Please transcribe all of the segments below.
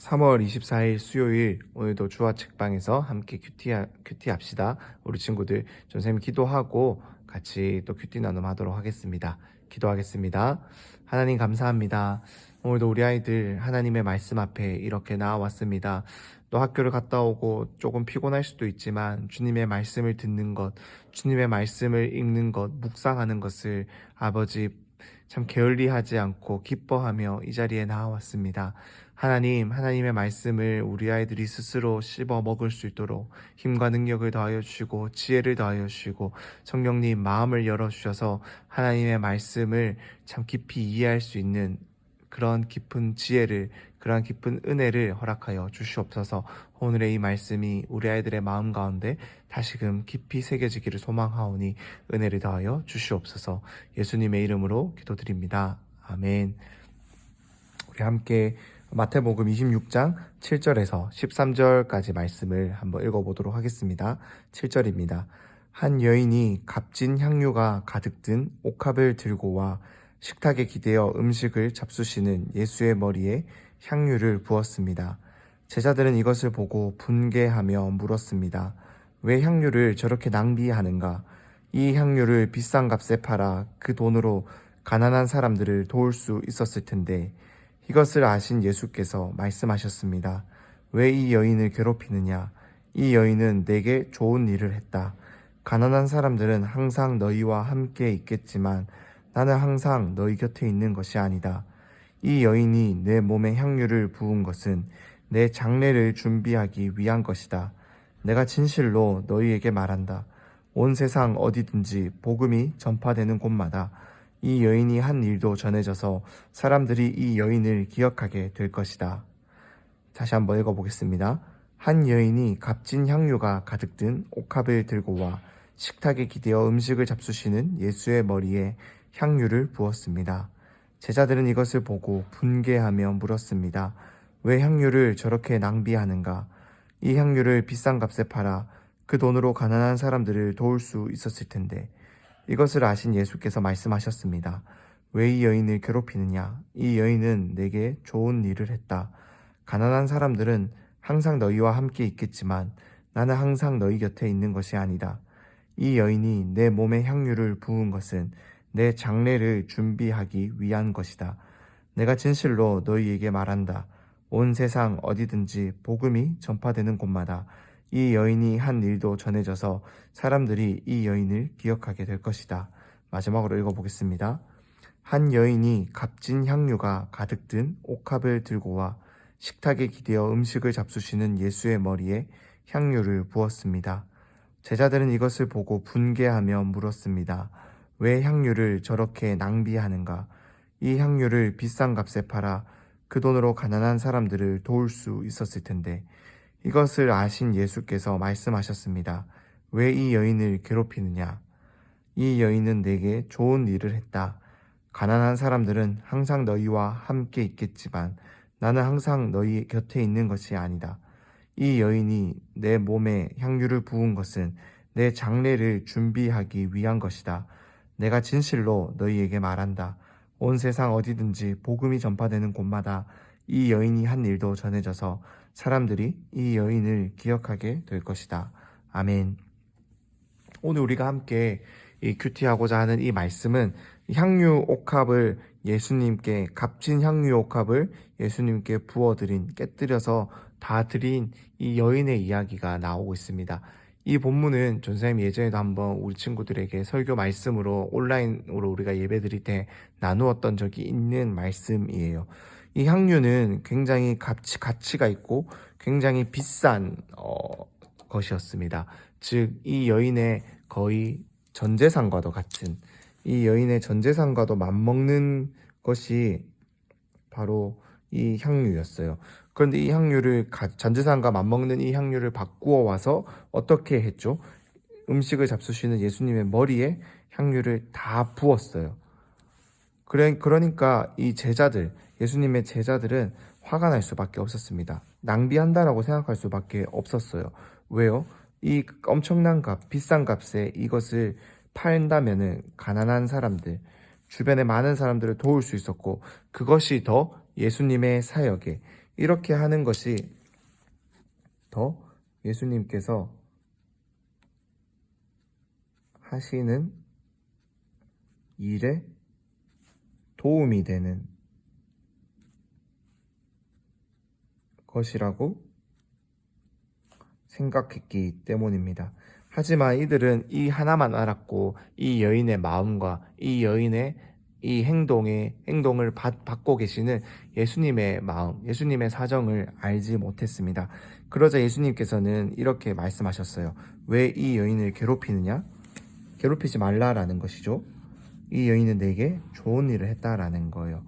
3월 24일 수요일, 오늘도 주와 책방에서 함께 큐티합시다. 우리 친구들 선생님 기도하고 같이 또 큐티 나눔하도록 하겠습니다. 기도하겠습니다. 하나님 감사합니다. 오늘도 우리 아이들 하나님의 말씀 앞에 이렇게 나와왔습니다. 또 학교를 갔다 오고 조금 피곤할 수도 있지만 주님의 말씀을 듣는 것, 주님의 말씀을 읽는 것, 묵상하는 것을 아버지 참 게을리하지 않고 기뻐하며 이 자리에 나와왔습니다. 하나님, 하나님의 말씀을 우리 아이들이 스스로 씹어 먹을 수 있도록 힘과 능력을 더하여 주시고 지혜를 더하여 주시고 성령님 마음을 열어주셔서 하나님의 말씀을 참 깊이 이해할 수 있는 그런 깊은 지혜를, 그런 깊은 은혜를 허락하여 주시옵소서. 오늘의 이 말씀이 우리 아이들의 마음 가운데 다시금 깊이 새겨지기를 소망하오니 은혜를 더하여 주시옵소서. 예수님의 이름으로 기도드립니다. 아멘. 우리 함께 마태복음 26장 7절에서 13절까지 말씀을 한번 읽어보도록 하겠습니다. 7절입니다. 한 여인이 값진 향유가 가득 든 옥합을 들고 와 식탁에 기대어 음식을 잡수시는 예수의 머리에 향유를 부었습니다. 제자들은 이것을 보고 분개하며 물었습니다. 왜 향유를 저렇게 낭비하는가? 이 향유를 비싼 값에 팔아 그 돈으로 가난한 사람들을 도울 수 있었을 텐데. 이것을 아신 예수께서 말씀하셨습니다. 왜 이 여인을 괴롭히느냐? 이 여인은 내게 좋은 일을 했다. 가난한 사람들은 항상 너희와 함께 있겠지만 나는 항상 너희 곁에 있는 것이 아니다. 이 여인이 내 몸에 향유를 부은 것은 내 장례를 준비하기 위한 것이다. 내가 진실로 너희에게 말한다. 온 세상 어디든지 복음이 전파되는 곳마다 이 여인이 한 일도 전해져서 사람들이 이 여인을 기억하게 될 것이다. 다시 한번 읽어보겠습니다. 한 여인이 값진 향유가 가득 든 옥합을 들고 와 식탁에 기대어 음식을 잡수시는 예수의 머리에 향유를 부었습니다. 제자들은 이것을 보고 분개하며 물었습니다. 왜 향유를 저렇게 낭비하는가? 이 향유를 비싼 값에 팔아 그 돈으로 가난한 사람들을 도울 수 있었을 텐데. 이것을 아신 예수께서 말씀하셨습니다. 왜 이 여인을 괴롭히느냐? 이 여인은 내게 좋은 일을 했다. 가난한 사람들은 항상 너희와 함께 있겠지만 나는 항상 너희 곁에 있는 것이 아니다. 이 여인이 내 몸에 향유를 부은 것은 내 장례를 준비하기 위한 것이다. 내가 진실로 너희에게 말한다. 온 세상 어디든지 복음이 전파되는 곳마다 이 여인이 한 일도 전해져서 사람들이 이 여인을 기억하게 될 것이다. 마지막으로 읽어보겠습니다. 한 여인이 값진 향유가 가득 든 옥합을 들고 와 식탁에 기대어 음식을 잡수시는 예수의 머리에 향유를 부었습니다. 제자들은 이것을 보고 분개하며 물었습니다. 왜 향유를 저렇게 낭비하는가? 이 향유를 비싼 값에 팔아 그 돈으로 가난한 사람들을 도울 수 있었을 텐데. 이것을 아신 예수께서 말씀하셨습니다. 왜 이 여인을 괴롭히느냐? 이 여인은 내게 좋은 일을 했다. 가난한 사람들은 항상 너희와 함께 있겠지만 나는 항상 너희 곁에 있는 것이 아니다. 이 여인이 내 몸에 향유를 부은 것은 내 장례를 준비하기 위한 것이다. 내가 진실로 너희에게 말한다. 온 세상 어디든지 복음이 전파되는 곳마다 이 여인이 한 일도 전해져서 사람들이 이 여인을 기억하게 될 것이다. 아멘. 오늘 우리가 함께 이 큐티하고자 하는 이 말씀은 향유 옥합을 예수님께, 값진 향유 옥합을 예수님께 부어드린, 깨뜨려서 다 드린 이 여인의 이야기가 나오고 있습니다. 이 본문은 전사님 예전에도 한번 우리 친구들에게 설교 말씀으로 온라인으로 우리가 예배 드릴 때 나누었던 적이 있는 말씀이에요. 이 향유는 굉장히 가치가 있고 굉장히 비싼 것이었습니다. 즉, 이 여인의 거의 전재산과도 같은, 이 여인의 전재산과도 맞먹는 것이 바로 이 향유였어요. 그런데 이 향유를 전재산과 맞먹는 이 향유를 바꾸어 와서 어떻게 했죠? 음식을 잡수시는 예수님의 머리에 향유를 다 부었어요. 그러니까 이 제자들, 예수님의 제자들은 화가 날 수밖에 없었습니다. 낭비한다라고 생각할 수밖에 없었어요. 왜요? 이 엄청난 비싼 값에 이것을 팔다면은 가난한 사람들, 주변에 많은 사람들을 도울 수 있었고, 그것이 더 예수님의 사역에, 이렇게 하는 것이 더 예수님께서 하시는 일에 도움이 되는 것이라고 생각했기 때문입니다. 하지만 이들은 이 하나만 알았고 이 여인의 마음과 이 여인의 이 행동을 받고 계시는 예수님의 마음, 예수님의 사정을 알지 못했습니다. 그러자 예수님께서는 이렇게 말씀하셨어요. 왜 이 여인을 괴롭히느냐? 괴롭히지 말라라는 것이죠. 이 여인은 내게 좋은 일을 했다라는 거예요.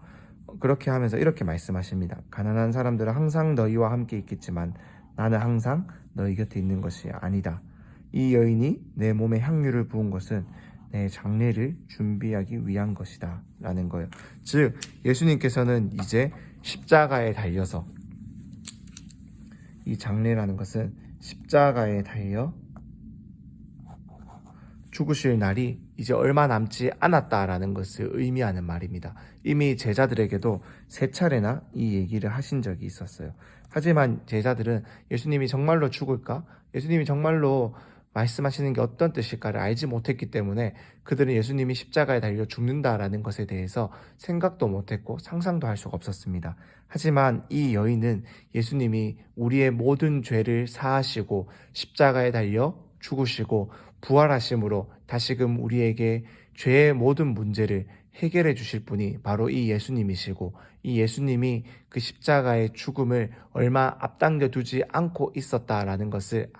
그렇게 하면서 이렇게 말씀하십니다. 가난한 사람들은 항상 너희와 함께 있겠지만 나는 항상 너희 곁에 있는 것이 아니다. 이 여인이 내 몸에 향유를 부은 것은 내 장례를 준비하기 위한 것이다 라는 거예요. 즉 예수님께서는 이제 십자가에 달려서, 이 장례라는 것은 십자가에 달려 죽으실 날이 이제 얼마 남지 않았다라는 것을 의미하는 말입니다. 이미 제자들에게도 3차례나 이 얘기를 하신 적이 있었어요. 하지만 제자들은 예수님이 정말로 죽을까? 예수님이 정말로 말씀하시는 게 어떤 뜻일까를 알지 못했기 때문에 그들은 예수님이 십자가에 달려 죽는다라는 것에 대해서 생각도 못했고 상상도 할 수가 없었습니다. 하지만 이 여인은 예수님이 우리의 모든 죄를 사하시고 십자가에 달려 죽으시고 부활하심으로 다시금 우리에게 죄의 모든 문제를 해결해 주실 분이 바로 이 예수님이시고, 이 예수님이 그 십자가의 죽음을 얼마 앞당겨 두지 않고 있었다라는 것을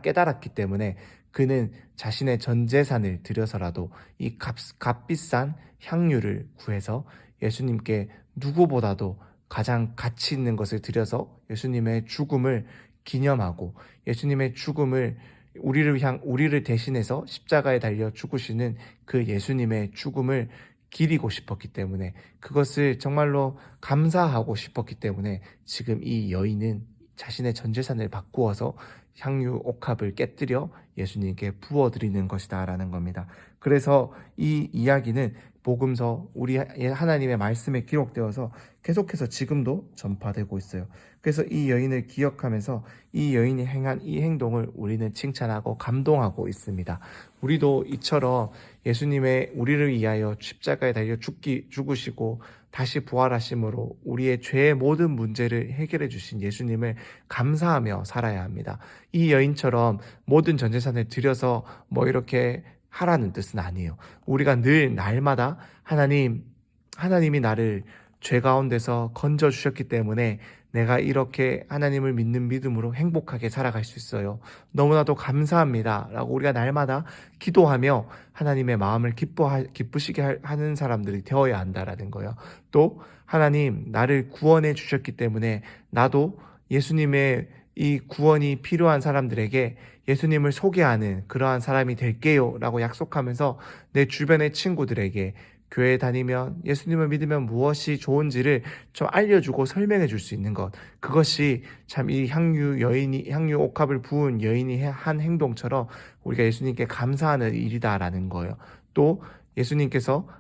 깨달았기 때문에 그는 자신의 전 재산을 들여서라도 이 값비싼 향유를 구해서 예수님께 누구보다도 가장 가치 있는 것을 들여서 예수님의 죽음을 기념하고, 예수님의 죽음을 우리를 대신해서 십자가에 달려 죽으시는 그 예수님의 죽음을 기리고 싶었기 때문에, 그것을 정말로 감사하고 싶었기 때문에 지금 이 여인은 자신의 전 재산을 바꾸어서 향유 옥합을 깨뜨려 예수님께 부어드리는 것이다 라는 겁니다. 그래서 이 이야기는 복음서, 우리 하나님의 말씀에 기록되어서 계속해서 지금도 전파되고 있어요. 그래서 이 여인을 기억하면서 이 여인이 행한 이 행동을 우리는 칭찬하고 감동하고 있습니다. 우리도 이처럼 예수님의 우리를 위하여 십자가에 달려 죽으시고 다시 부활하심으로 우리의 죄의 모든 문제를 해결해 주신 예수님을 감사하며 살아야 합니다. 이 여인처럼 모든 전 재산을 들여서 이렇게 하라는 뜻은 아니에요. 우리가 늘 날마다 하나님이 나를 죄 가운데서 건져 주셨기 때문에 내가 이렇게 하나님을 믿는 믿음으로 행복하게 살아갈 수 있어요. 너무나도 감사합니다 라고 우리가 날마다 기도하며 하나님의 마음을 기쁘시게 하는 사람들이 되어야 한다라는 거예요. 또 하나님, 나를 구원해 주셨기 때문에 나도 예수님의 이 구원이 필요한 사람들에게 예수님을 소개하는 그러한 사람이 될게요 라고 약속하면서 내 주변의 친구들에게 교회에 다니면, 예수님을 믿으면 무엇이 좋은지를 좀 알려주고 설명해 줄 수 있는 것, 그것이 참 이 향유 옥합을 부은 여인이 한 행동처럼 우리가 예수님께 감사하는 일이다라는 거예요. 또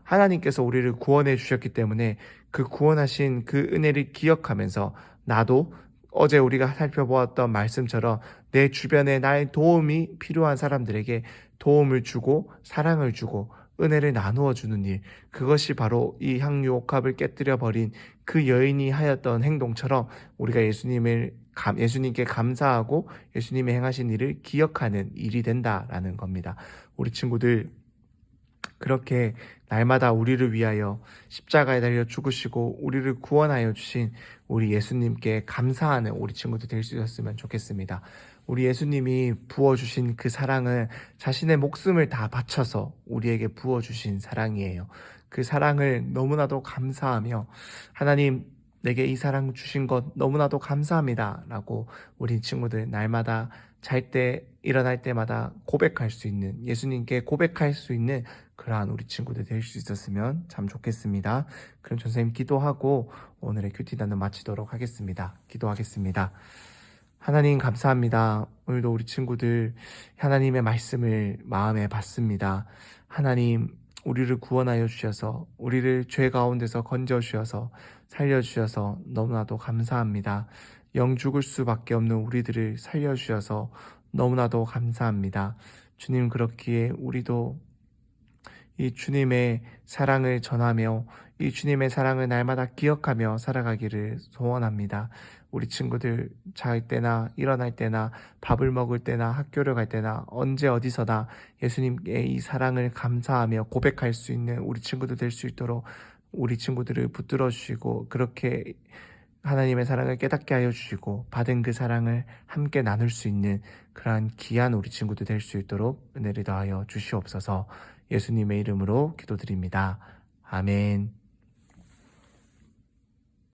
하나님께서 우리를 구원해 주셨기 때문에 그 구원하신 그 은혜를 기억하면서 나도 어제 우리가 살펴보았던 말씀처럼 내 주변에 나의 도움이 필요한 사람들에게 도움을 주고 사랑을 주고 은혜를 나누어 주는 일, 그것이 바로 이 향유 옥합을 깨뜨려 버린 그 여인이 하였던 행동처럼 우리가 예수님께 감사하고 예수님이 행하신 일을 기억하는 일이 된다라는 겁니다. 우리 친구들, 그렇게 날마다 우리를 위하여 십자가에 달려 죽으시고 우리를 구원하여 주신 우리 예수님께 감사하는 우리 친구들 될 수 있었으면 좋겠습니다. 우리 예수님이 부어주신 그 사랑은 자신의 목숨을 다 바쳐서 우리에게 부어주신 사랑이에요. 그 사랑을 너무나도 감사하며, 하나님, 내게 이 사랑 주신 것 너무나도 감사합니다 라고 우리 친구들 날마다 잘 때, 일어날 때마다 고백할 수 있는, 예수님께 고백할 수 있는 그러한 우리 친구들 될 수 있었으면 참 좋겠습니다. 그럼 선생님 기도하고 오늘의 큐티 단원 마치도록 하겠습니다. 기도하겠습니다. 하나님 감사합니다. 오늘도 우리 친구들 하나님의 말씀을 마음에 받습니다. 하나님, 우리를 구원하여 주셔서 우리를 죄 가운데서 건져 주셔서 살려 주셔서 너무나도 감사합니다. 영 죽을 수밖에 없는 우리들을 살려 주셔서 너무나도 감사합니다. 주님, 그렇기에 우리도 이 주님의 사랑을 전하며 이 주님의 사랑을 날마다 기억하며 살아가기를 소원합니다. 우리 친구들 잘 때나 일어날 때나 밥을 먹을 때나 학교를 갈 때나 언제 어디서나 예수님의 이 사랑을 감사하며 고백할 수 있는 우리 친구들 될 수 있도록 우리 친구들을 붙들어 주시고, 그렇게 하나님의 사랑을 깨닫게 하여 주시고 받은 그 사랑을 함께 나눌 수 있는 그러한 귀한 우리 친구들 될 수 있도록 은혜를 더하여 주시옵소서. 예수님의 이름으로 기도드립니다. 아멘.